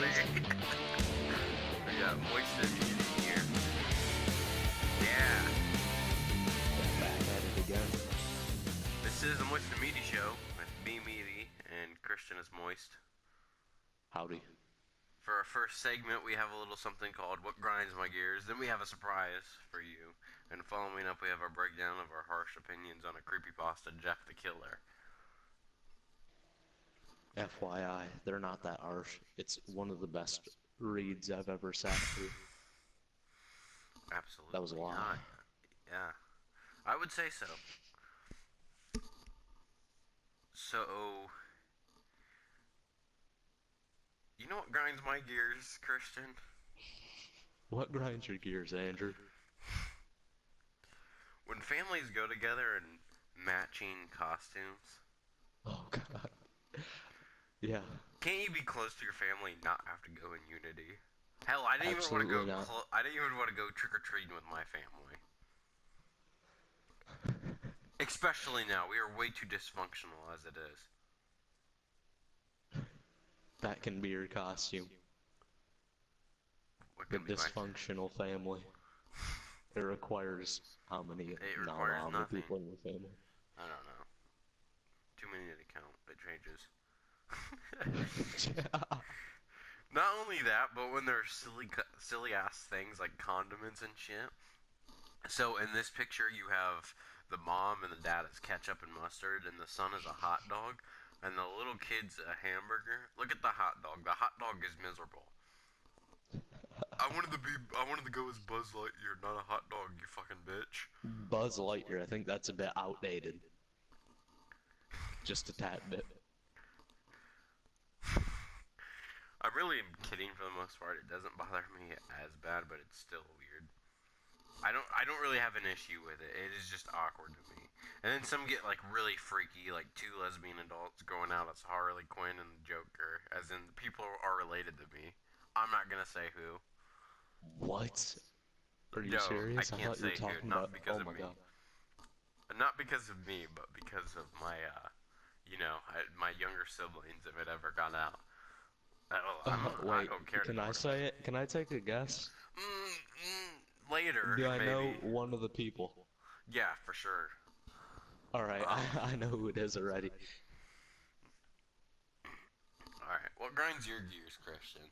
buddy. We got Moist and Meaty here. Yeah. Back at it again. This is the Moist and Meaty show with me, Meaty, and Christian is Moist. Howdy. For our first segment, we have a little something called What Grinds My Gears. Then we have a surprise for you. And following up, we have our breakdown of our harsh opinions on a creepypasta, Jeff the Killer. FYI, they're not that harsh. It's one of the best reads I've ever sat through. Absolutely. That was a lie. Not. Yeah. I would say so. So, you know what grinds my gears, Christian? What grinds your gears, Andrew? When families go together in matching costumes. Oh, God. Yeah. Can't you be close to your family and not have to go in unity? Hell, I didn't Absolutely even want to not. go. I didn't even want to go trick or treating with my family. Especially now, we are way too dysfunctional as it is. That can be your costume. What The could be my- dysfunctional family. It requires how many? It Not requires how many nothing. people in your family. I don't know. Too many to count. It changes. Not only that, but when there's silly ass things like condiments and shit. So in this picture, you have the mom and the dad is ketchup and mustard, and the son is a hot dog, and the little kid's a hamburger. Look at the hot dog. The hot dog is miserable. I wanted to go as Buzz Lightyear, not a hot dog, you fucking bitch. Buzz Lightyear, I think that's a bit outdated. Just a tad bit. I really am kidding for the most part. It doesn't bother me as bad, but it's still weird. I don't really have an issue with it. It is just awkward to me. And then some get like really freaky, like two lesbian adults going out as Harley Quinn and the Joker, as in the people are related to me. I'm not gonna say who. What? Are you No, serious? I can't thought you were say who, talking not about. because Oh of my me. God. Not because of me, but because of my, my younger siblings. If it ever got out, I Wait, don't care. can I say it? Can I take a guess? Later, Do I know maybe. one of the people? Yeah, for sure. Alright, I know who it is already. Alright, what grinds your gears, Christian?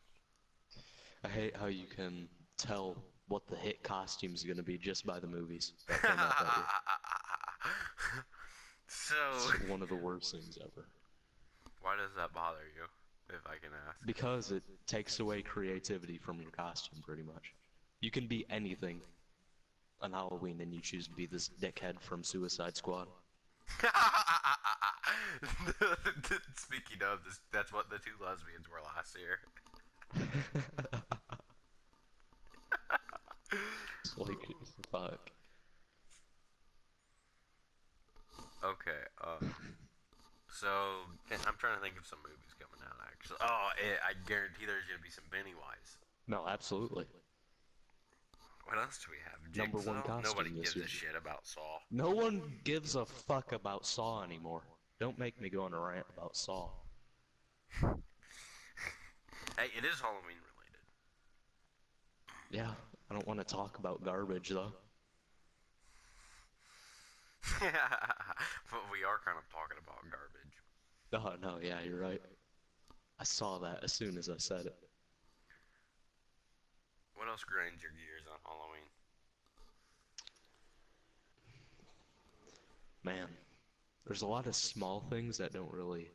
I hate how you can tell what the hit costume's gonna be just by the movies that came out that So, year. It's one of the worst things ever. why does that bother you, if I can ask? Because it takes away creativity from your costume, pretty much. You can be anything on Halloween and you choose to be this dickhead from Suicide Squad. Speaking of this, that's what the two lesbians were last year. It's like, fuck. Okay, so, I'm trying to think of some movies coming out, actually. I guarantee there's gonna be some Pennywise. No, absolutely. What else do we have? Number Jigsaw? one costume Nobody this gives a year. shit about Saw. No one gives a fuck about Saw anymore. Don't make me go on a rant about Saw. Hey, it is Halloween related. Yeah, I don't want to talk about garbage though. But we are kind of talking about garbage. Oh no, yeah, you're right. I saw that as soon as I said it. What else grinds your gears on Halloween? Man, there's a lot of small things that don't really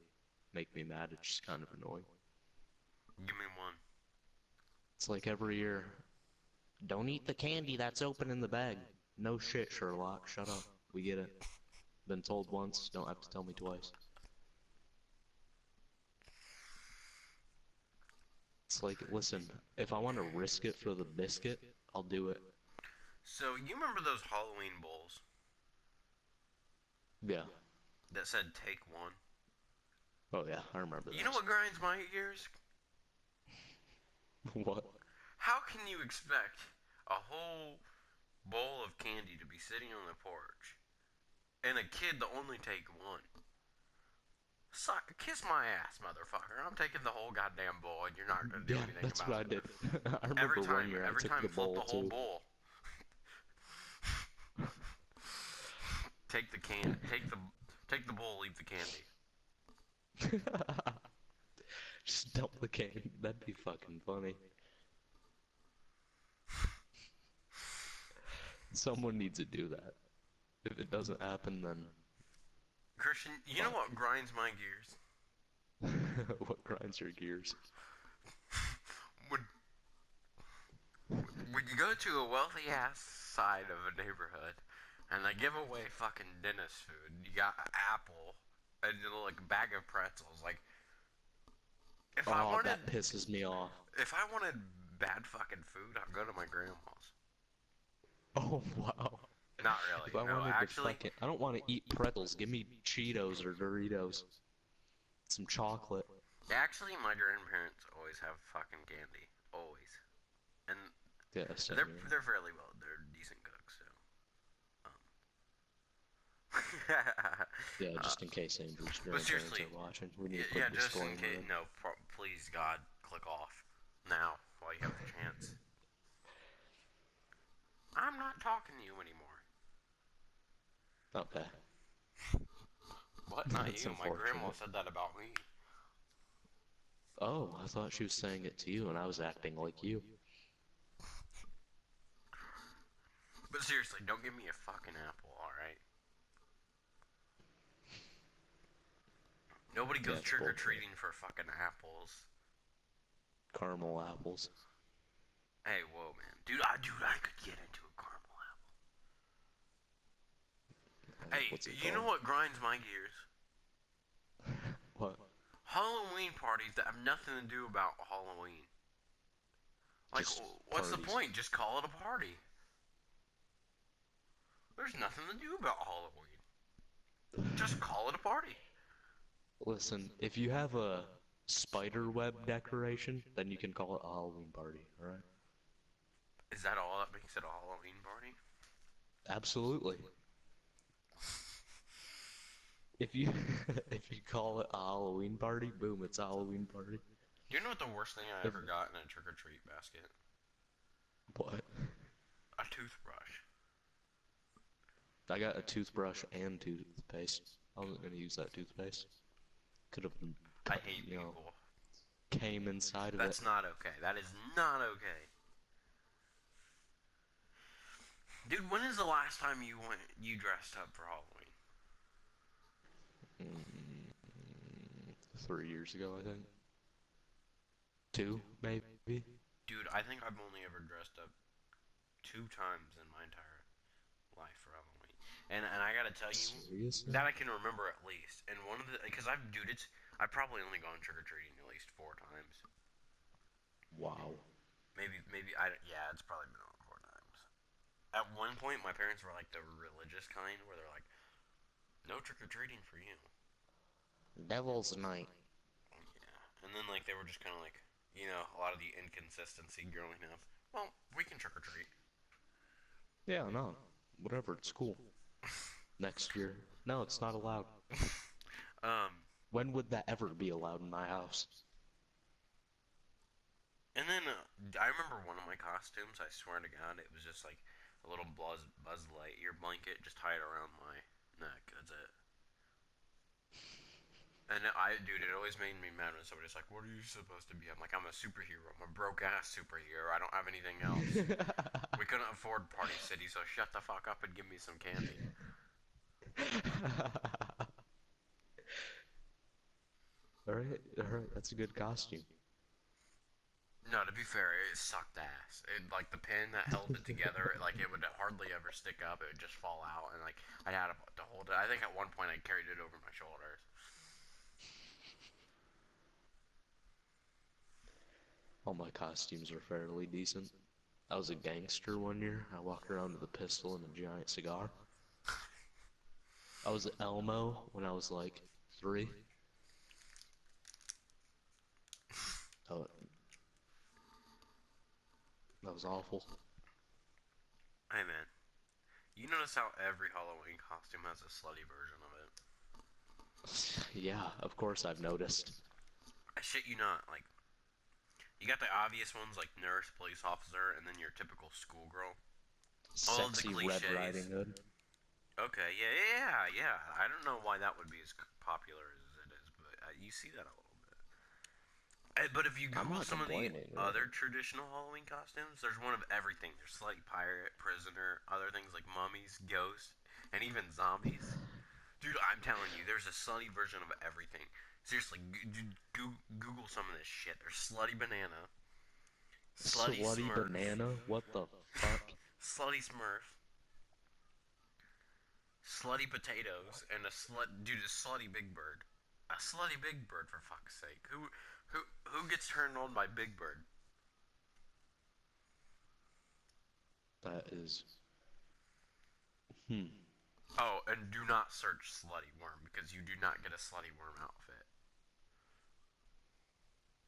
make me mad. It's just kind of annoying. Give me one. It's like every year, don't eat the candy that's open in the bag. No shit, Sherlock. Shut up. We get it. Been told once, don't have to tell me twice. It's like, listen, if I want to risk it for the biscuit, I'll do it. So, you remember those Halloween bowls Yeah. that said take one? Oh yeah, I remember that. You know what grinds my gears? What? How can you expect a whole bowl of candy to be sitting on the porch and a kid to only take one? Suck, kiss my ass, motherfucker. I'm taking the whole goddamn bowl, and you're not gonna do Yeah, anything that's about what I it. did. I remember one year I Every took time, the flip the bowl whole too. bowl. Take the bowl, leave the candy. Just dump the candy. That'd be fucking funny. Someone needs to do that. If it doesn't happen, then Christian, you know fuck. what grinds my gears? What grinds your gears? When when you go to a wealthy ass side of a neighborhood, and they give away fucking dentist food. You got an apple and like a bag of pretzels. Like, if I Oh, wanted that pisses me off. if I wanted bad fucking food, I'd go to my grandma's. Oh, wow. Not really. If I No, wanted to actually, fucking... I don't want to eat pretzels. Give me Cheetos or Doritos. Some chocolate. my grandparents always have fucking candy, always, and Yeah, same they're here. they're fairly well. They're decent cooks, so. Yeah, uh, just in case Andrew's but grandparents seriously, are watching. We need to yeah, put a just in disclaimer case. in. No, please, God, click off now while you have the chance. I'm not talking to you anymore. Okay. What? Not That's you. My grandma unfortunate. said that about me. Oh, I thought she was saying it to you and I was acting like you. But seriously, don't give me a fucking apple, alright? Nobody Yeah, goes it's trick or bullshit. treating for fucking apples. Caramel apples. Hey, whoa, man. Dude, I could get into a caramel apple. Hey, What's it you know called? what grinds my gears? What? Halloween parties that have nothing to do about Halloween. Like, Just what's the parties. point? Just call it a party. There's nothing to do about Halloween. Just call it a party. Listen, if you have a spider web decoration, then you can call it a Halloween party, alright? Is that all that makes it a Halloween party? Absolutely. If you if you call it a Halloween party, boom, it's a Halloween party. Do you know what the worst thing I If, ever got in a trick or treat basket? what? A toothbrush. I got a toothbrush and toothpaste. I wasn't gonna use that toothpaste. Could have been, I hate you know, people. came inside of it. That's not okay. That is not okay. Dude, when is the last time you dressed up for Halloween? Mm, 3 years ago, I think. 2, maybe. Dude, I think I've only ever dressed up 2 times in my entire life for Halloween. And I gotta tell you, Seriously? that I can remember at least. And one of the, because I've probably only gone trick or treating at least 4 times. Wow. Yeah, it's probably been on 4 times. At one point, my parents were like the religious kind, where they're like, no trick or treating for you. Devil's Night. Yeah. And then like they were just kind of like, a lot of the inconsistency growing up. Well, we can trick or treat. Yeah, no. Whatever, it's cool. Next year. No, it's not allowed. Um, When would that ever be allowed in my house? and then I remember one of my costumes. I swear to God, it was just like a little Buzz Lightyear blanket, just tied around my neck. That's it. And dude, it always made me mad when somebody's like, "What are you supposed to be?" I'm like, "I'm a superhero. I'm a broke ass superhero. I don't have anything else. We couldn't afford Party City, so shut the fuck up and give me some candy." Alright, that's a good costume. No, to be fair, it sucked ass. Like the pin that held it together, like it would hardly ever stick up. It would just fall out, and like I had to hold it. I think at one point I carried it over my shoulders. All my costumes are fairly decent. I was a gangster one year. I walked around with a pistol and a giant cigar. I was Elmo when I was like 3. Oh, that was awful. Hey man, you notice how every Halloween costume has a slutty version of it? Yeah, of course I've noticed. I shit you not. Like, you got the obvious ones like nurse, police officer, and then your typical schoolgirl. All of the Sexy Red Riding cliches. Hood. Okay, yeah. I don't know why that would be as popular as it is, but you see that a little bit. But if you I'm Google not some of the complaining, other really. traditional Halloween costumes, there's one of everything. There's slutty pirate, prisoner, other things like mummies, ghosts, and even zombies. Dude, I'm telling you, there's a slutty version of everything. Seriously, Google some of this shit. There's slutty banana, slutty Slutty Smurf, banana? What the fuck? slutty Smurf, slutty potatoes, and a slutty Big Bird. A slutty Big Bird, for fuck's sake. Who gets turned on by Big Bird? That is... Hmm. Oh, and do not search slutty worm because you do not get a slutty worm outfit.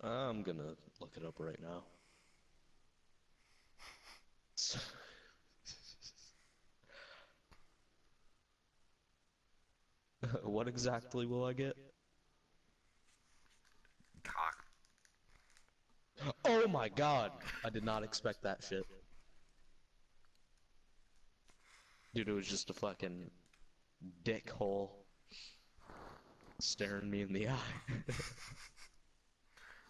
I'm gonna look it up right now. What exactly will I get? Cock. Oh my god! I did not expect that shit. Dude, it was just a fucking dick hole staring me in the eye.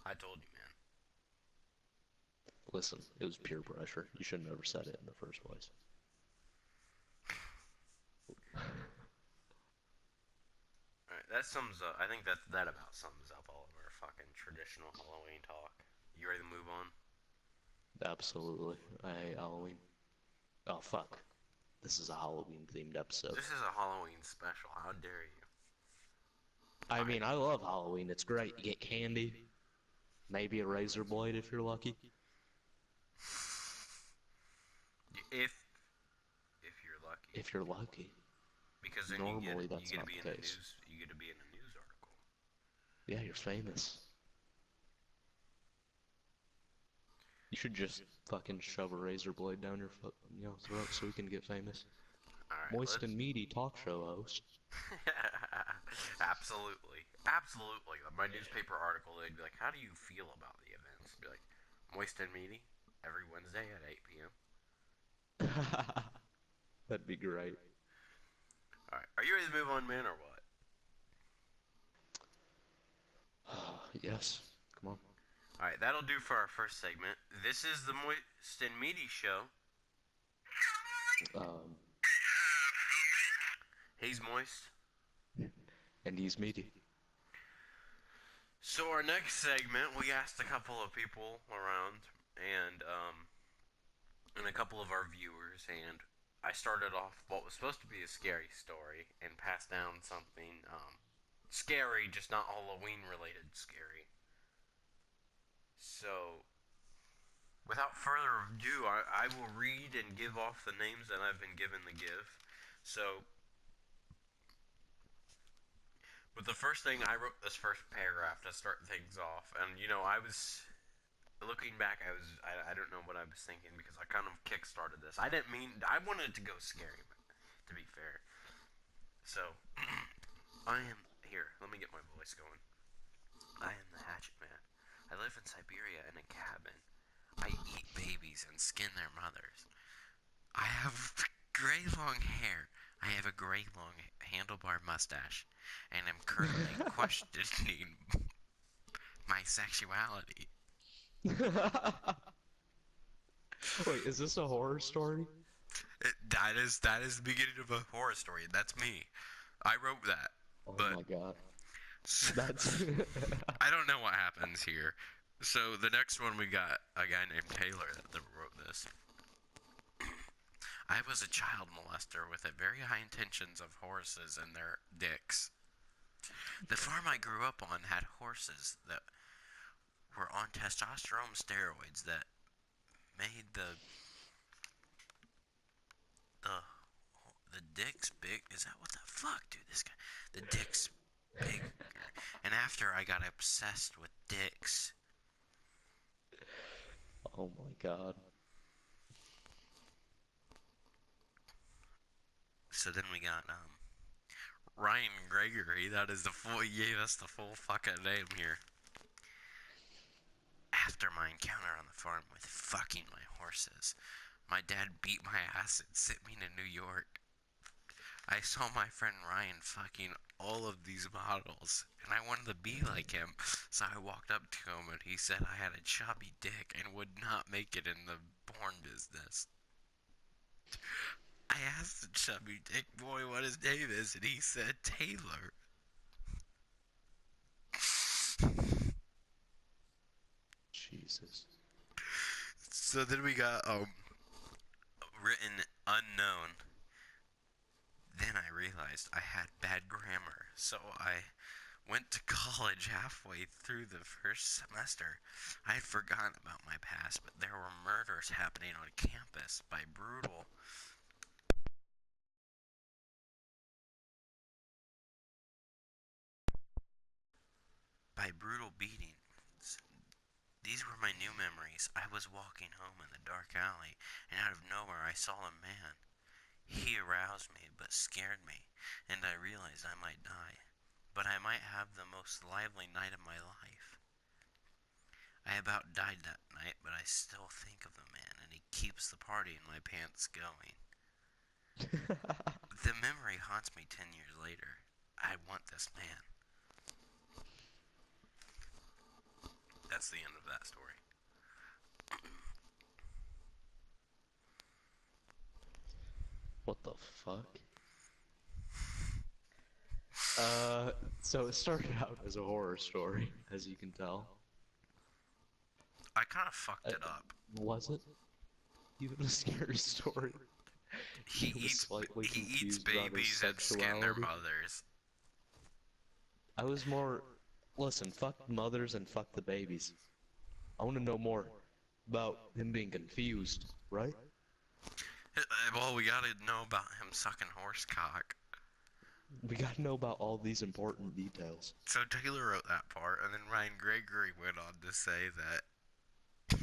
I told you, man. Listen, it was peer pressure. You should have never said it in the first place. Alright, that sums up. I think that about sums up all of our fucking traditional Halloween talk. You ready to move on? Absolutely. I hate Halloween. Oh, fuck. This is a Halloween themed episode. This is a Halloween special. How dare you? I Alright. mean, I love Halloween. It's great. You get candy, maybe a razor blade if you're lucky. If you're lucky. If you're lucky. Because then Normally, you that's get to not be in the the case. news. You get to be in a news article. Yeah, you're famous. You should just fucking shove a razor blade down your throat so we can get famous. All right, Moist let's. and Meaty talk show host. Absolutely. My newspaper article, they'd be like, "How do you feel about the events?" I'd be like, "Moist and meaty every Wednesday at 8 p.m." That'd be great. All right, are you ready to move on, man, or what? Yes. Come on. All right, that'll do for our first segment. This is the Moist and Meaty Show. Um, He's moist. and he's Meaty. So our next segment, we asked a couple of people around, and a couple of our viewers, and I started off what was supposed to be a scary story and passed down something scary, just not Halloween related scary. So, without further ado, I will read and give off the names that I've been given to give. So, but the first thing I wrote this first paragraph to start things off, and I was looking back, I don't know what I was thinking because I kind of kick-started this. I didn't mean I wanted it to go scary, but to be fair. So I am here. Let me get my voice going. I am the Hatchet Man. I live in Siberia in a cabin. I eat babies and skin their mothers. I have gray long hair. I have a gray long handlebar mustache, and am currently questioning my sexuality. Wait, is this a horror story? That is the beginning of a horror story. That's me. I wrote that, Oh but my god. That's I don't know what happens here. So the next one we got a guy named Taylor that wrote this. I was a child molester with very high intentions of horses and their dicks. The farm I grew up on had horses that were on testosterone steroids that made the the dicks big. Is that what the fuck, dude? This guy, the dicks big. And after I got obsessed with dicks, oh my god. so then we got Ryan Gregory. That is the full. He gave us the full fucking name here. After my encounter on the farm with fucking my horses, my dad beat my ass and sent me to New York. I saw my friend Ryan fucking all of these models, and I wanted to be like him, so I walked up to him and he said I had a chubby dick and would not make it in the porn business. I asked the chubby dick boy what his name is, and he said Taylor. Jesus. So then we got written unknown. Then I realized I had bad grammar, so I went to college halfway through the first semester. I had forgotten about my past, but there were murders happening on campus by brutal beatings. These were my new memories. I was walking home in the dark alley, and out of nowhere I saw a man. He aroused me, but scared me, and I realized I might die. But I might have the most lively night of my life. I about died that night, but I still think of the man, and he keeps the party in my pants going. The memory haunts me 10 years later. I want this man. That's the end of that story. What the fuck? So it started out as a horror story, as you can tell. I kind of fucked it up. Was it even a scary story? He I was eats slightly he eats confused about his babies and skin their sexuality. mothers. I was more, listen, fuck mothers and fuck the babies. I want to know more about him being confused, right? Well, we gotta know about him sucking horse cock. We gotta know about all these important details. So Taylor wrote that part, and then Ryan Gregory went on to say that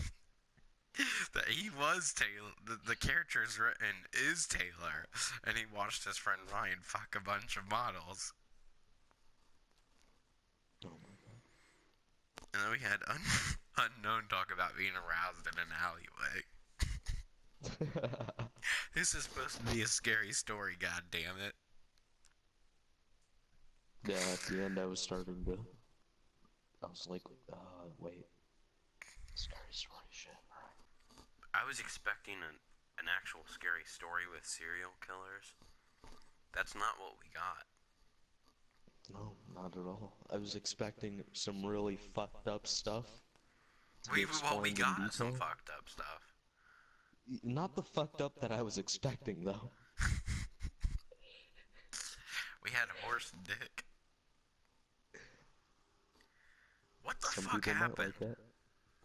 that he was Taylor. The character's written is Taylor, and he watched his friend Ryan fuck a bunch of models. Oh my god. And then we had unknown talk about being aroused in an alleyway. This is supposed to be a scary story, god damn it. Yeah, at the end I was starting to, I was like, wait. Scary story shit, alright. I was expecting an actual scary story with serial killers. That's not what we got. No, not at all. I was expecting some really fucked up stuff to be We explained in got some detail. fucked up stuff. Not the fucked up that I was expecting, though. We had a horse dick. What the Some fuck people might happened? like that.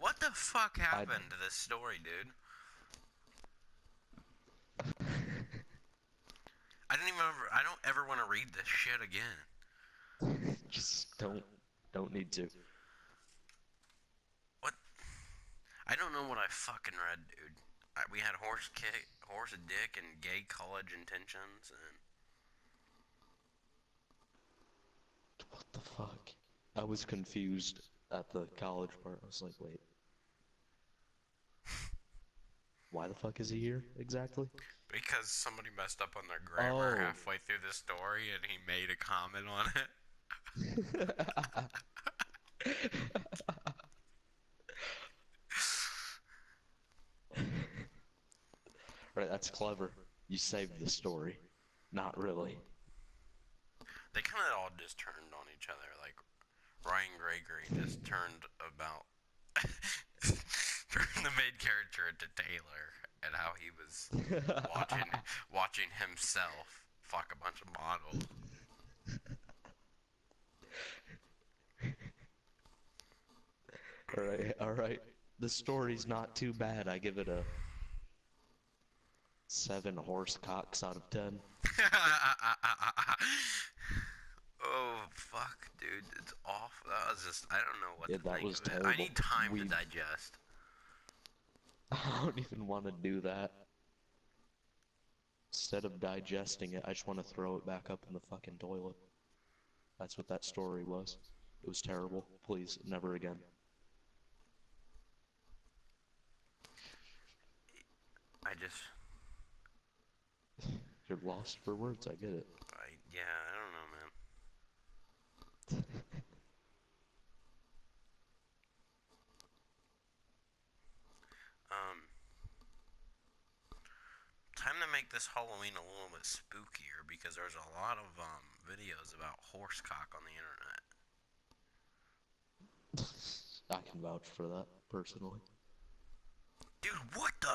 What the fuck happened to this story, dude? I don't ever want to read this shit again. Just don't need to. What? I don't know what I fucking read, dude. We had horse dick, and gay college intentions, and What the fuck? I was confused at the college part. I was like, wait. Why the fuck is he here, exactly? because somebody messed up on their grammar Oh. halfway through the story, and he made a comment on it. Right, that's clever. You saved the story. Not really. They kind of all just turned on each other. Like Ryan Gregory just turned about turned the main character into Taylor, and how he was watching himself fuck a bunch of models. Alright. The story's not too bad. I give it a 7 horse cocks out of 10. Oh fuck, dude, it's awful. That was just, I don't know what Yeah, to that think was of it. terrible. I need time to digest. I don't even want to do that. Instead of digesting it, I just want to throw it back up in the fucking toilet. That's what that story was. It was terrible. Please, never again. I just, You're lost for words, I get it. yeah, I don't know, man. Um, Time to make this Halloween a little bit spookier because there's a lot of videos about horsecock on the internet. I can vouch for that, personally. Dude, what the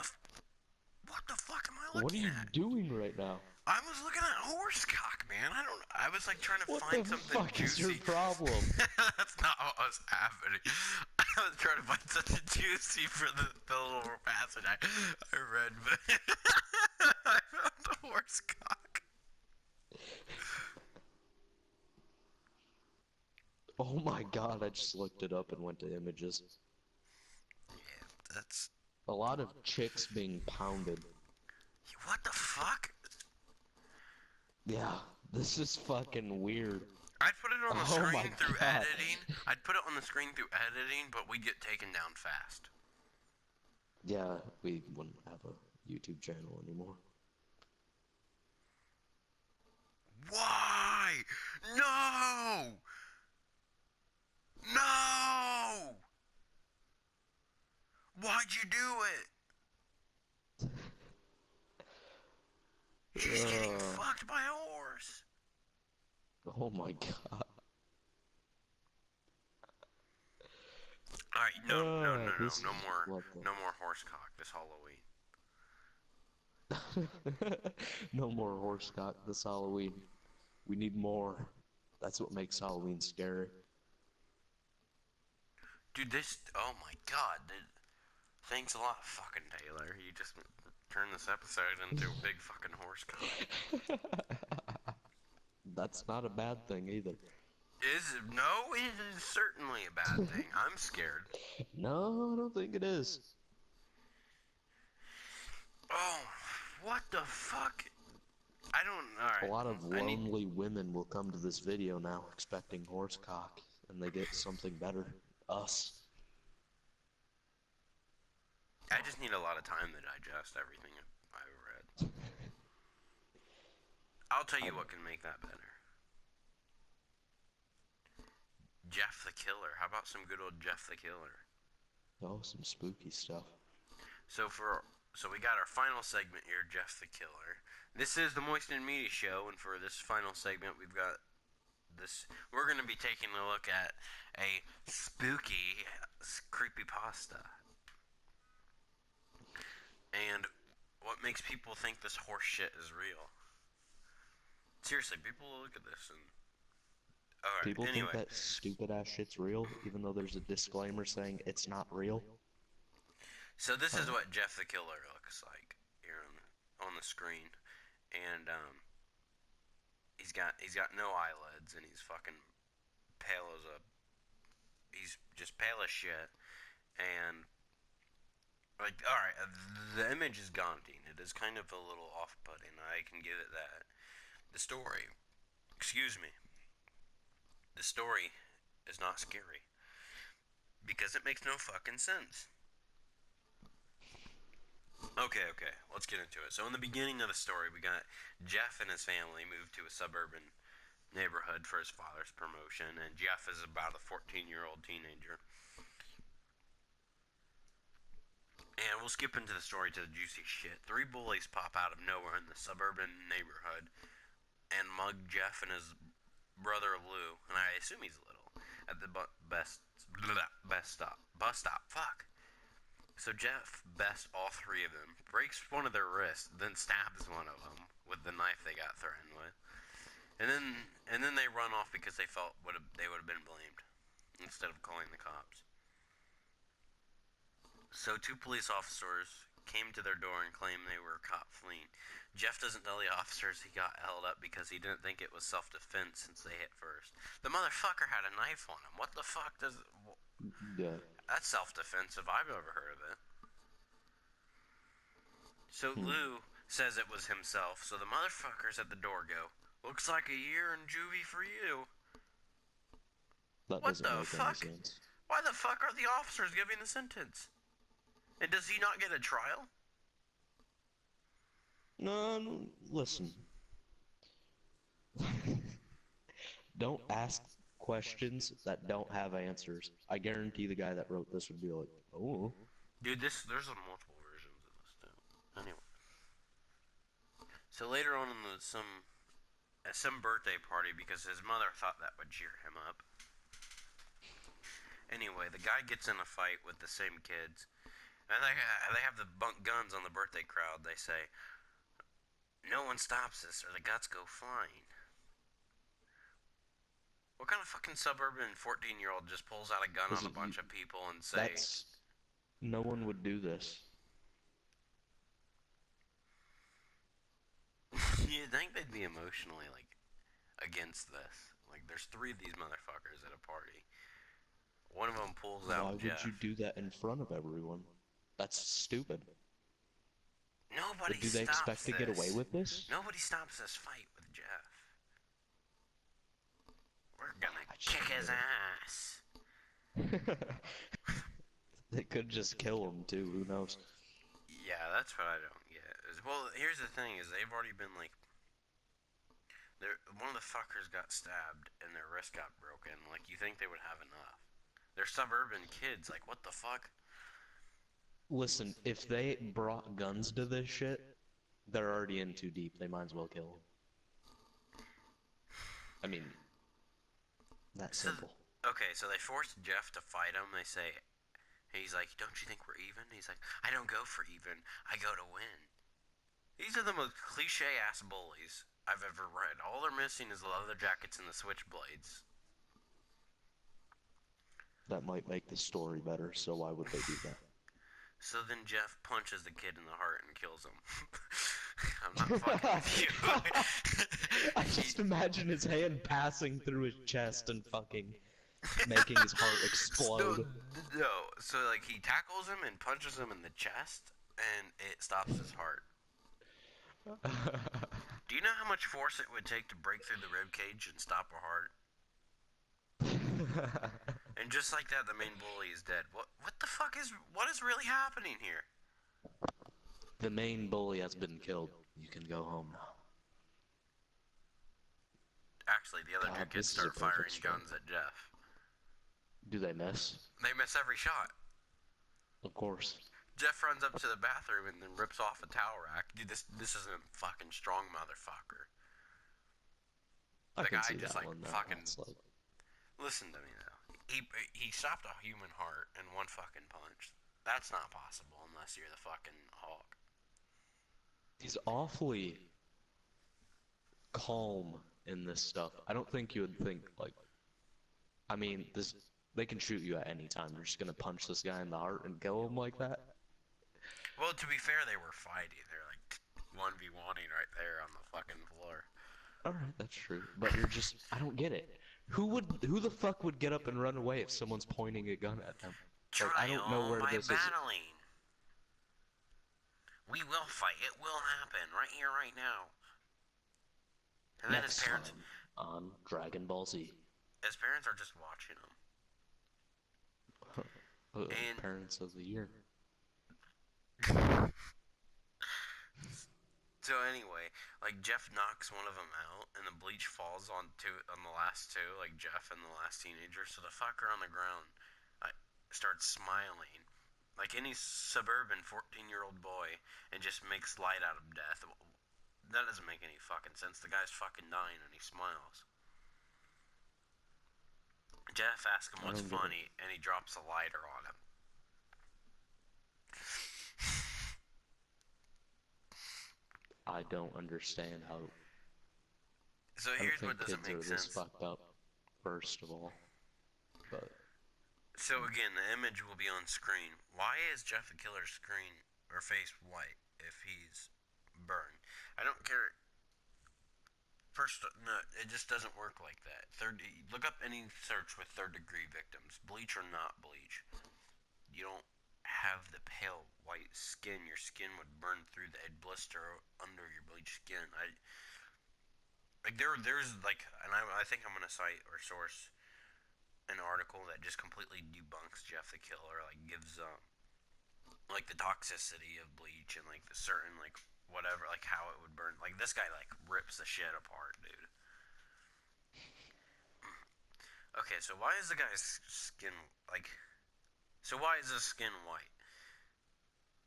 fuck am I What are looking you at? doing right now? I was looking at horsecock, man. I was like trying to What find the something fuck is juicy. your problem? That's not what was happening. I was trying to find something juicy for the little passage I read, but I found a horsecock. Oh my god, I just looked it up and went to images. Yeah, that's... A lot of chicks being pounded. What the fuck? Yeah, this is fucking weird. I'd put it on the Oh my screen through God. editing. I'd put it on the screen through editing, but we'd get taken down fast. Yeah, we wouldn't have a YouTube channel anymore. Why? No! No! Why'd you do it? She's getting fucked by a horse. Oh my god. Alright, no This more, is no more horsecock this Halloween. no more horsecock this Halloween. We need more. That's what makes Halloween scary. Dude, oh my god, dude. Thanks a lot, fucking Taylor. You just turned this episode into a big fucking horsecock. That's not a bad thing either. No, it is certainly a bad thing. I'm scared. No, I don't think it is. Oh, what the fuck? I don't, alright. A lot of lonely women will come to this video now expecting horsecock, and they get something better. Us. I just need a lot of time to digest everything I've read. I'll tell you what can make that better. Jeff the Killer. How about some good old Jeff the Killer? Oh, some spooky stuff. So we got our final segment here, Jeff the Killer. This is the Moist and Meaty show, and for this final segment, we've got this. We're going to be taking a look at a spooky creepypasta. And what makes people think this horse shit is real? Seriously, people look at this and... Alright, People anyway. think that stupid ass shit's real, even though there's a disclaimer saying it's not real. So this is what Jeff the Killer looks like here on the screen. And he's got no eyelids, and he's fucking pale as a... He's just pale as shit. And... Like, alright, the image is daunting. It is kind of a little off-putting. I can give it that. The story is not scary. Because it makes no fucking sense. Okay, let's get into it. So in the beginning of the story, we got Jeff and his family moved to a suburban neighborhood for his father's promotion, and Jeff is about a 14-year-old teenager. And we'll skip into the story to the juicy shit. 3 bullies pop out of nowhere in the suburban neighborhood and mug Jeff and his brother Lou, and I assume he's little, at the bus stop. Fuck. So Jeff bests all 3 of them, breaks one of their wrists, then stabs one of them with the knife they got threatened with, and then they run off because they felt they would have been blamed instead of calling the cops. So 2 police officers came to their door and claimed they were caught fleeing. Jeff doesn't tell the officers he got held up because he didn't think it was self-defense since they hit first. The motherfucker had a knife on him. What the fuck does... Yeah. That's self-defense if I've ever heard of it. So Lou says it was himself, so the motherfuckers at the door go, "Looks like a year in juvie for you." That What doesn't the make any fuck? sense. Why the fuck are the officers giving the sentence? And does he not get a trial? No, listen. Don't ask questions that don't have answers. I guarantee the guy that wrote this would be like, oh. Dude, there's multiple versions of this too. Anyway, so later on in at some birthday party, because his mother thought that would cheer him up. Anyway, the guy gets in a fight with the same kids, and they have the bunk guns on the birthday crowd. They say, "No one stops us, or the guts go flying." What kind of fucking suburban 14-year-old just pulls out a gun on Because a bunch of people and say, that's, no one would do this. "You think they'd be emotionally like against this?" Like, there's three of these motherfuckers at a party. One of them pulls Why out would Jeff. you do that in front of everyone? That's stupid. Nobody Do they stops expect to this. get away with this? Nobody stops this fight with Jeff. We're gonna kick his ass. They could just kill him too, who knows? Yeah, that's what I don't get. Well, here's the thing: is they've already been like, one of the fuckers got stabbed and their wrist got broken. Like, you think they would have enough? They're suburban kids. Like, what the fuck? Listen, if they brought guns to this shit, they're already in too deep. They might as well kill him. I mean, that's simple. Okay, so they forced Jeff to fight him. They say, he's like, "Don't you think we're even?" He's like, "I don't go for even. I go to win." These are the most cliche-ass bullies I've ever read. All they're missing is the leather jackets and the switchblades. That might make the story better, so why would they do that? So then Jeff punches the kid in the heart and kills him. I'm not fucking with you. I just imagine his hand passing through his chest and fucking making his heart explode. So like he tackles him and punches him in the chest, and it stops his heart. Do you know how much force it would take to break through the rib cage and stop a heart? And just like that, the main bully is dead. What the fuck what is really happening here? The main bully has been killed. You can go home now. Actually, the other two kids start firing guns at Jeff. Do they miss? They miss every shot. Of course. Jeff runs up to the bathroom and then rips off a towel rack. Dude, this is a fucking strong motherfucker. The guy see just that like one, fucking. like... Listen to me though. He stopped a human heart in one fucking punch. That's not possible unless you're the fucking Hulk. He's awfully calm in this stuff. I don't think you would think like. I mean, they can shoot you at any time. You're just gonna punch this guy in the heart and kill him like that? Well, to be fair, they were fighting. They're like 1v1ing right there on the fucking floor. Alright, that's true. But you're just, I don't get it. Who the fuck would get up and run away if someone's pointing a gun at them? Like, I don't know where this battling. We will fight. It will happen right here, right now. And then his parents on Dragon Ball Z. His parents are just watching him. And parents of the year. So anyway, like Jeff knocks one of them out, and the bleach falls on the last two, like Jeff and the last teenager. So the fucker on the ground starts smiling, like any suburban 14-year-old boy, and just makes light out of death. That doesn't make any fucking sense. The guy's fucking dying, and he smiles. Jeff asks him what's funny, and he drops a lighter on him. I don't understand how. So here's what doesn't make sense. This fucked up, first of all. But so again, the image will be on screen. Why is Jeff the Killer's screen or face white if he's burned? I don't care. First, no, it just doesn't work like that. Look up any search with third-degree victims, bleach or not bleach. You don't have the pale white skin. Your skin would burn through the blister under your bleached skin. There's like, and I think I'm gonna cite or source an article that just completely debunks Jeff the Killer, like gives like the toxicity of bleach and like the certain like whatever like how it would burn. Like this guy like rips the shit apart, dude. Okay, so why is the guy's skin like? So why is his skin white?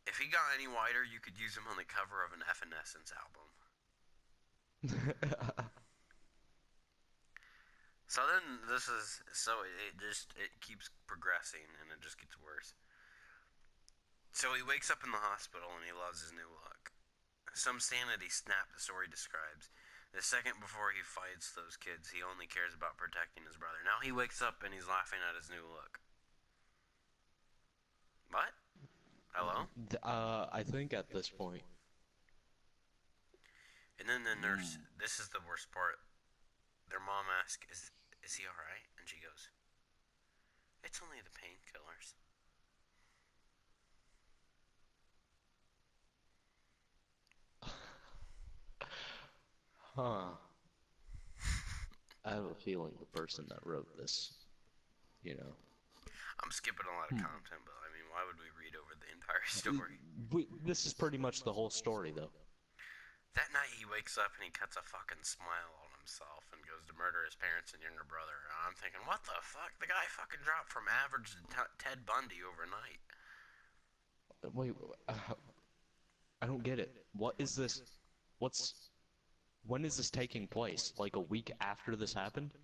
If he got any whiter, you could use him on the cover of an Evanescence album. So then this is so it keeps progressing and it just gets worse. So he wakes up in the hospital and he loves his new look. Some sanity snap, the story describes. The second before he fights those kids, he only cares about protecting his brother. Now he wakes up and he's laughing at his new look. What? Hello? I think at this point. And then the nurse, this is the worst part. Their mom asks, is he alright? And she goes, it's only the painkillers. Huh. I have a feeling the person that wrote this, you know. I'm skipping a lot of content, but I mean, why would we read over the entire story? This is pretty much the whole story, though. That night he wakes up and he cuts a fucking smile on himself and goes to murder his parents and younger brother. And I'm thinking, what the fuck? The guy fucking dropped from average to Ted Bundy overnight. Wait, I don't get it. What is this? What's... When is this taking place? Like a week after this happened?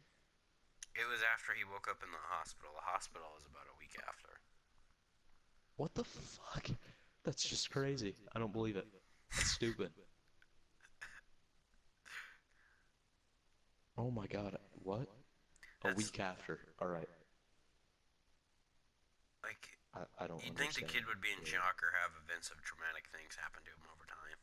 It was after he woke up in the hospital. The hospital was about a week after. What the fuck? That's just crazy. I don't believe it. That's stupid. Oh my god, what? A week after. Alright. Like, I don't you'd think the understand. kid would be in shock or have events of traumatic things happen to him over time.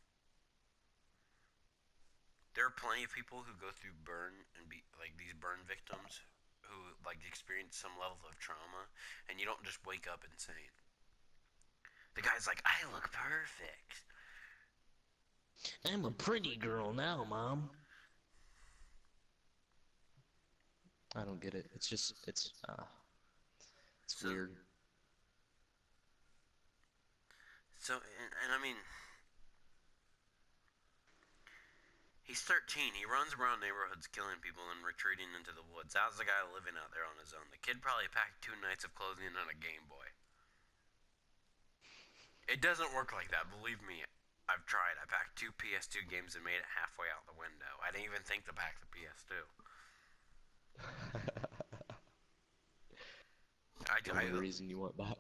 There are plenty of people who go through burn and be like these burn victims who like experience some level of trauma, and you don't just wake up insane. The guy's like, I look perfect. I'm a pretty girl now, Mom. I don't get it. It's just, it's So, weird. and I mean, he's 13. He runs around neighborhoods killing people and retreating into the woods. How's the guy living out there on his own? The kid probably packed 2 nights of clothing and a Game Boy. It doesn't work like that, believe me. I've tried. I packed 2 PS2 games and made it halfway out the window. I didn't even think to pack the PS2. The only reason you went back.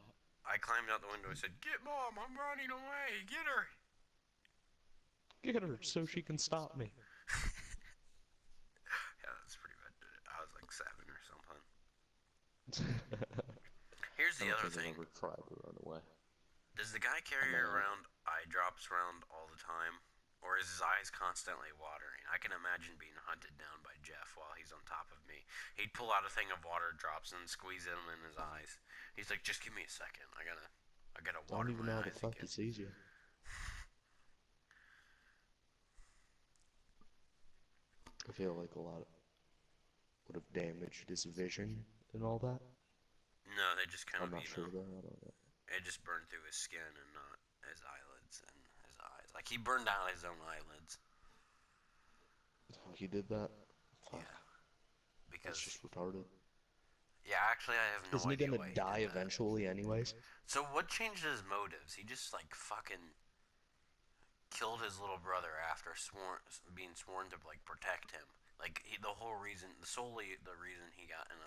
I climbed out the window and said, get Mom, I'm running away. Get her. Get her so she can stop me. Yeah, that's pretty bad. I was like 7 or something. Here's the other thing. I never tried to run away. Does the guy carry around eye drops around all the time? Or is his eyes constantly watering? I can imagine being hunted down by Jeff while he's on top of me. He'd pull out a thing of water drops and squeeze them in his eyes. He's like, just give me a second. I gotta water my eyes. I don't even know how the fuck he sees you. I feel like a lot would have damaged his vision and all that. No, they just kind of, I'm not sure though, I don't know. It just burned through his skin and not his eyelids and his eyes. Like, he burned out his own eyelids. Oh, he did that? Fuck. Yeah. Because... That's just retarded. Yeah, actually, I have no idea. Isn't he gonna die eventually anyways? So what changed his motives? He just, like, fucking killed his little brother after being sworn to, like, protect him. Like, solely the reason he got in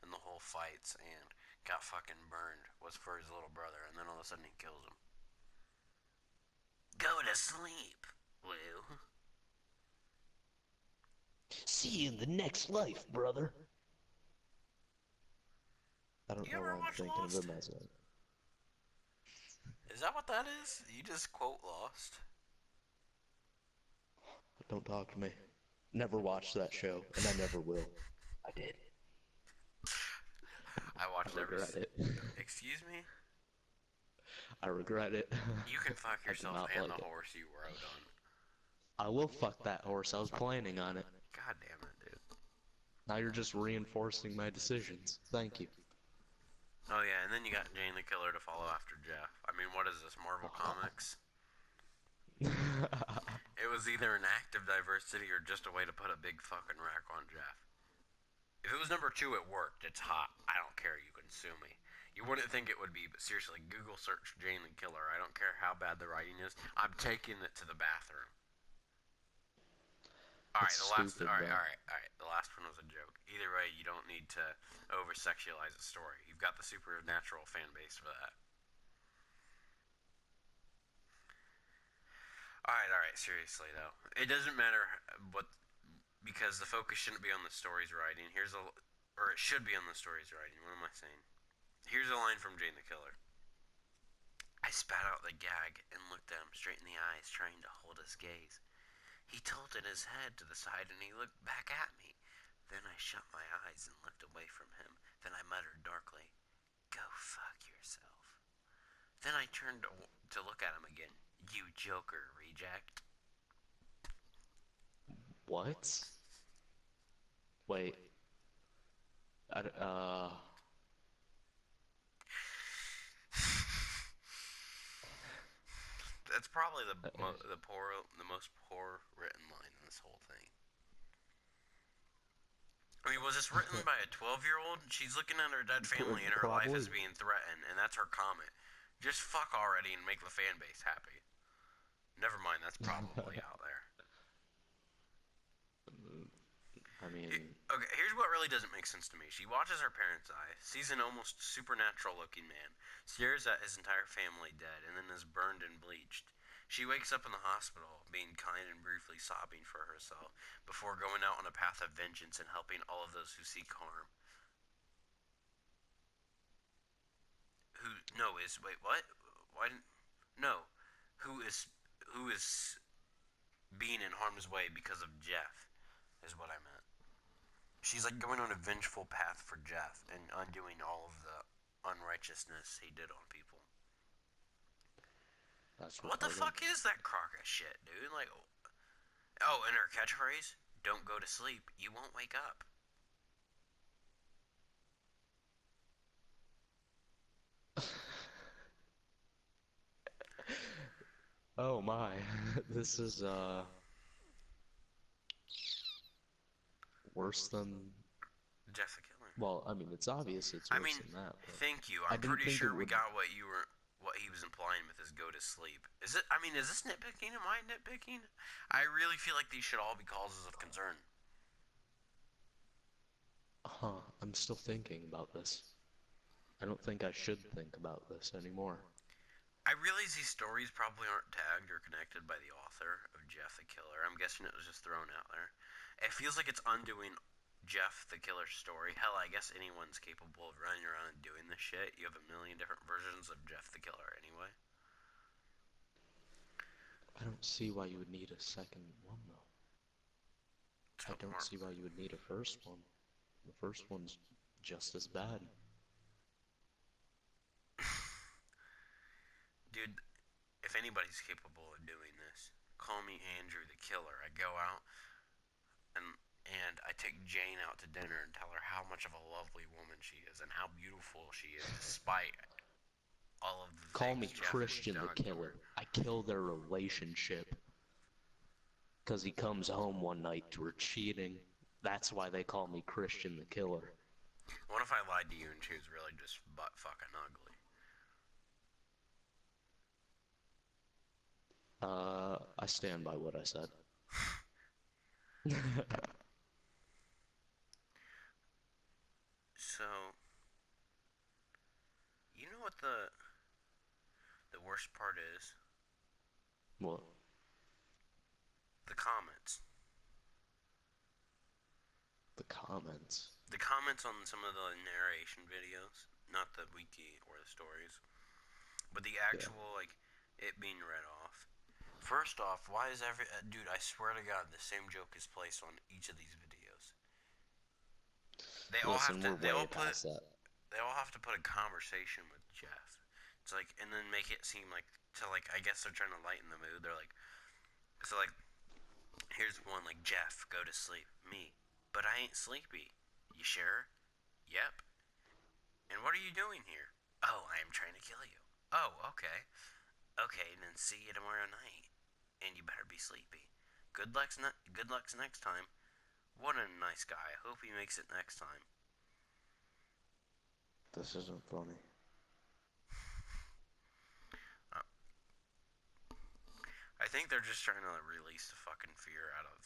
the whole fights and got fucking burned was for his little brother, and then all of a sudden he kills him. Go to sleep, Lou. See you in the next life, brother. I don't know why I'm thinking of him as a... Is that what that is? You just quote Lost? Don't talk to me. Never watched that show, and I never will. I did. I watched regret it. Excuse me? I regret it. You can fuck yourself and the horse you rode on. I will fuck that horse. I was planning on it. God damn it, dude. Now you're just reinforcing my decisions. Thank you. Oh yeah, and then you got Jane the Killer to follow after Jeff. I mean, what is this, Marvel Comics? It was either an act of diversity or just a way to put a big fucking rack on Jeff. If it was number 2, it worked. It's hot. I don't care. You can sue me. You wouldn't think it would be, but seriously, Google search Jane the Killer. I don't care how bad the writing is. I'm taking it to the bathroom. All right, That's the last. stupid, All right, though. all right, all right. The last one was a joke. Either way, you don't need to over sexualize a story. You've got the supernatural fan base for that. All right. Seriously though, it doesn't matter what because the focus shouldn't be on the story's writing. Or it should be on the story's writing. What am I saying? Here's a line from Jane the Killer. I spat out the gag and looked at him straight in the eyes, trying to hold his gaze. He tilted his head to the side and he looked back at me. Then I shut my eyes and looked away from him. Then I muttered darkly, "Go fuck yourself." Then I turned to look at him again. "You Joker reject." What? Wait. I. That's probably the Uh, the most poor written line in this whole thing. I mean, was this written by a 12-year-old? She's looking at her dead family and her life Probably. is being threatened, and that's her comment. Just fuck already and make the fan base happy. Never mind, that's probably out there. I mean, Okay, here's what really doesn't make sense to me. She watches her parents' eye, sees an almost supernatural looking man, stares at his entire family dead, and then is burned and bleached. She wakes up in the hospital, being kind and briefly sobbing for herself, before going out on a path of vengeance and helping all of those who seek harm. Who, no, is, wait, what? Why, no. Who is, who is being in harm's way because of Jeff, is what I meant. She's like going on a vengeful path for Jeff and undoing all of the unrighteousness he did on people. that's What the retarded. fuck is that crock of shit, dude? Like, oh, and her catchphrase? Don't go to sleep. You won't wake up. Oh my. This is worse than. Jeff the Killer. Well, I mean, it's obvious it's I worse mean, than that, but thank you. I I'm didn't pretty think it sure we would. got what he was implying with his go to sleep. Is it? I mean, is this nitpicking? Am I nitpicking? I really feel like these should all be causes of concern. Huh, I'm still thinking about this. I don't think I should think about this anymore. I realize these stories probably aren't tagged or connected by the author of Jeff the Killer. I'm guessing it was just thrown out there. It feels like it's undoing Jeff the Killer's story. Hell, I guess anyone's capable of running around and doing this shit. You have a million different versions of Jeff the Killer anyway. I don't see why you would need a second one, though. I So, don't see why you would need a first one. The first one's just as bad. dude, if anybody's capable of doing this, call me Andrew the Killer. I go out and I take Jane out to dinner and tell her how much of a lovely woman she is and how beautiful she is despite all of the Call me things Jeff has Christian the done to her. Killer. I kill their relationship because he comes home one night to her cheating. That's why they call me Christian the Killer. What if I lied to you and she was really just butt fucking ugly? I stand by what I said. So, you know what the worst part is? What? The comments. The comments. The comments on some of the narration videos, not the wiki or the stories, but the Yeah. actual like it being read off. First off, why is every dude? I swear to God, the same joke is placed on each of these videos. They all have Listen, to. we're way past that. They all have to put a conversation with Jeff. It's like, and then make it seem like to like. I guess they're trying to lighten the mood. They're like, so like, here's one like Jeff, go to sleep. Me, but I ain't sleepy. You sure? Yep. And what are you doing here? Oh, I am trying to kill you. Oh, okay. Okay, then see you tomorrow night. And you better be sleepy. Good luck's next time. What a nice guy. I hope he makes it next time. This isn't funny. Uh, I think they're just trying to release the fucking fear out of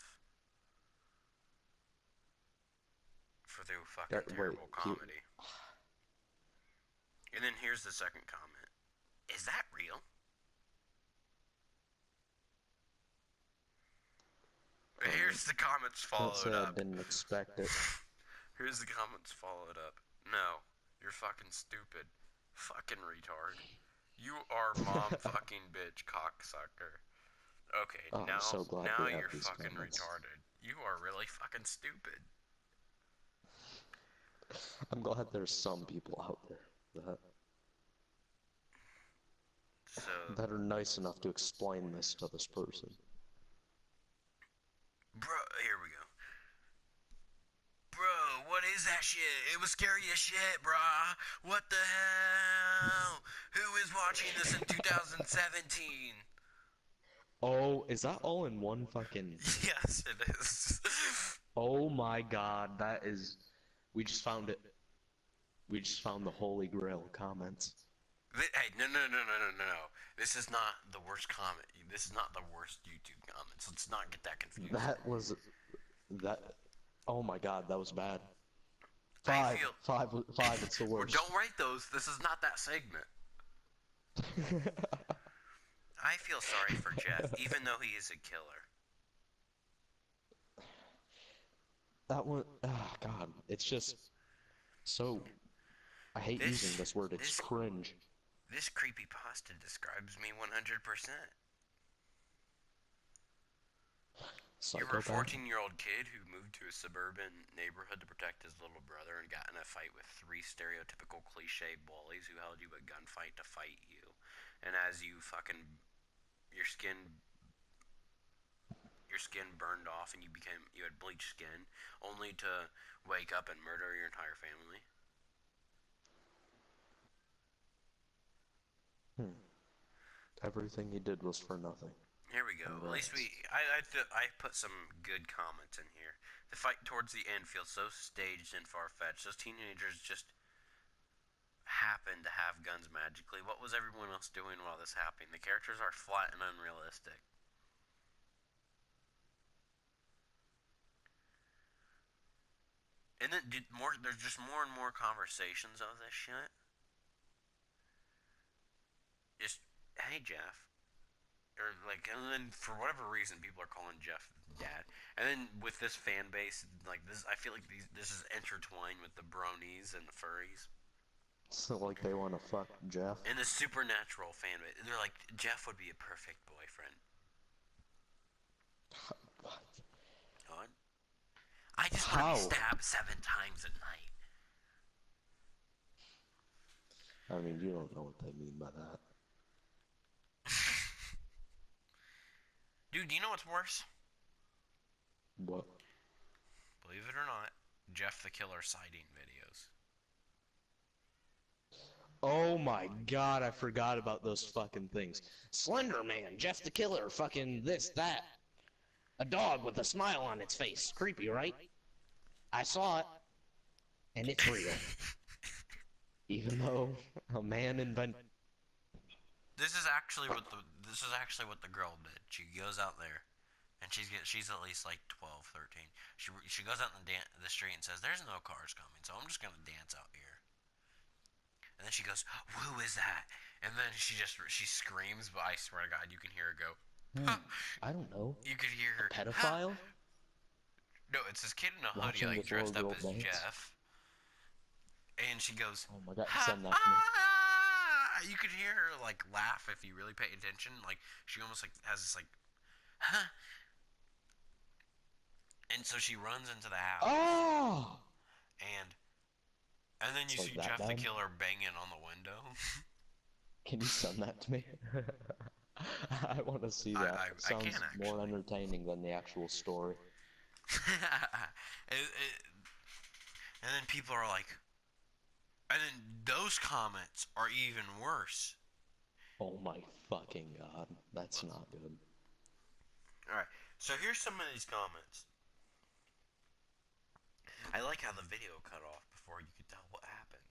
for their fucking terrible comedy. And then here's the second comment. Is that real? Here's the comments Can't say followed I up. didn't expect it. Here's the comments followed up. No, you're fucking stupid. Fucking retard. You are mom fucking bitch cocksucker. Okay, Oh, I'm so glad now we have you're these fucking comments. retarded. You are really fucking stupid. I'm glad there's some people out there that are nice enough to explain this to this person. Bro, here we go. Bro, what is that shit? It was scary as shit, brah. What the hell? Who is watching this in 2017? Oh, is that all in one fucking... Yes, it is. Oh my god, that is... We just found it. We just found the holy grail comments. Hey, no. This is not the worst comment. This is not the worst YouTube comments. Let's not get that confused. That was... That... Oh my god, that was bad. I Five, it's the worst. Don't write those. This is not that segment. I feel sorry for Jeff, even though he is a killer. That one... Oh god, it's just... So... I hate using this word, it's cringe. This creepypasta describes me 100%. You were a 14-year-old kid who moved to a suburban neighborhood to protect his little brother and got in a fight with 3 stereotypical cliche bullies who held you at gunfight to fight you. And as you fucking... Your skin burned off and you had bleached skin, only to wake up and murder your entire family. Everything he did was for nothing. Here we go. At least I put some good comments in here. The fight towards the end feels so staged and far-fetched. Those teenagers just happened to have guns magically. What was everyone else doing while this happened? The characters are flat and unrealistic. And then there's just more and more conversations of this shit. Just, hey Jeff. Or like, and then for whatever reason, people are calling Jeff dad. And then with this fan base, like this, I feel like this is intertwined with the bronies and the furries. So like they want to fuck Jeff? And the supernatural fan base. They're like, Jeff would be a perfect boyfriend. What? What? I just want to be stabbed 7 times a night. I mean, you don't know what they mean by that. Dude, do you know what's worse? What? Believe it or not, Jeff the Killer sighting videos. Oh my god, I forgot about those fucking things. Slender Man, Jeff the Killer, fucking this, that. A dog with a smile on its face. Creepy, right? I saw it. And it's real. Even though a man invented... This is actually what the girl did. She goes out there, and she's at least like 12, 13. She goes out in the street and says, "There's no cars coming, so I'm just gonna dance out here." And then she goes, "Who is that?" And then she screams, but I swear to God, you can hear her go. I don't know. You could hear her. Pedophile? No, it's this kid in a hoodie, like dressed up as Jeff. And she goes, "Oh my God, send that to me." You could hear her like laugh if you really pay attention. Like she almost like has this like, huh. And so she runs into the house. Oh! And then you see Jeff the Killer banging on the window. Can you send that to me? I want to see that. Sounds more entertaining than the actual story. And then people are like, and then those comments are even worse. Oh my fucking god. That's not good. Alright, so here's some of these comments. I like how the video cut off before you could tell what happened.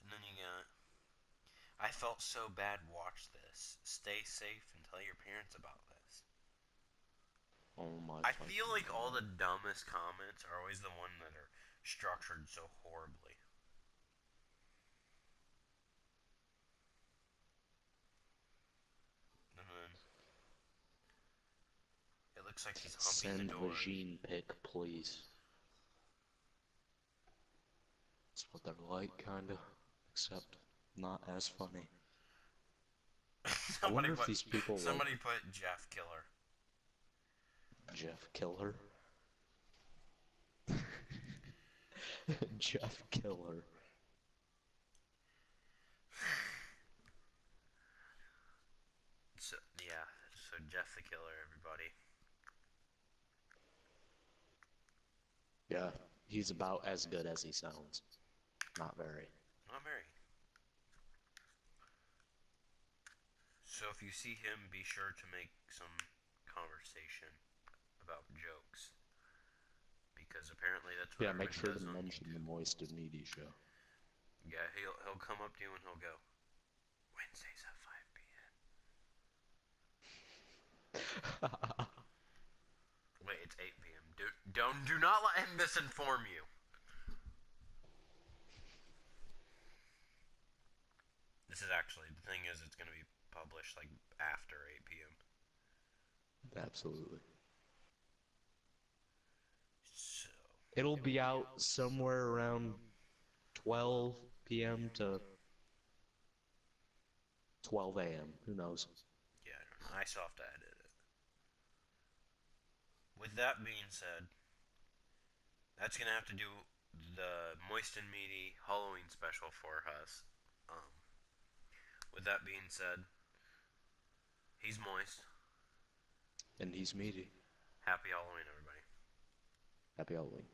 And then you got, I felt so bad, watch this. Stay safe and tell your parents about this. Oh my I fucking feel like all god. the dumbest comments are always the ones that are structured so horribly. And then it looks like he's humping the Send door. vagine pic, please. That's what they're like, kinda. Except not as funny. I somebody wonder if put these people like somebody put Jeff Killer. Jeff Killer. Jeff Killer. So yeah, so Jeff the Killer, everybody. Yeah, he's about as good as he sounds. Not very. Not very. So if you see him, be sure to make some conversation about jokes, because apparently that's what Yeah, make everybody sure to does on mention the YouTube. Moist and Meaty show. Yeah, he'll come up to you and he'll go, Wednesdays at 5 p.m. Wait, it's 8 p.m. Do not let him misinform you. This is actually the thing is it's gonna be published like after 8 p.m. Absolutely. So It'll be out somewhere around 12 p.m. to 12 a.m. Who knows? yeah, I don't know. I still have to edit it. With that being said, that's gonna have to do the Moist and Meaty Halloween special for us. With that being said, he's Moist. And he's Meaty. Happy Halloween, everybody. Happy Halloween.